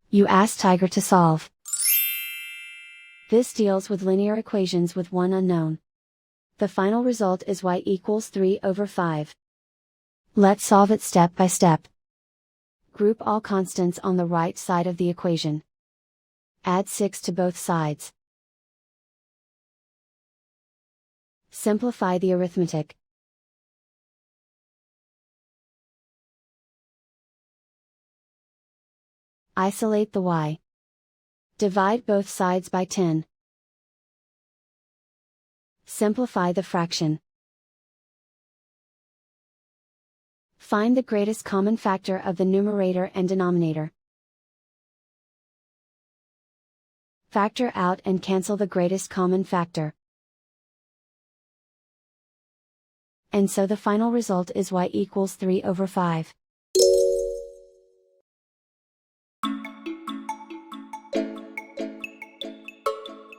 You ask Tiger to solve. This deals with linear equations with one unknown. The final result is y equals 3/5. Let's solve it step by step. Group all constants on the right side of the equation. Add 6 to both sides. Simplify the arithmetic. Isolate the y. Divide both sides by 10. Simplify the fraction. Find the greatest common factor of the numerator and denominator. Factor out and cancel the greatest common factor. And so the final result is y equals 3/5.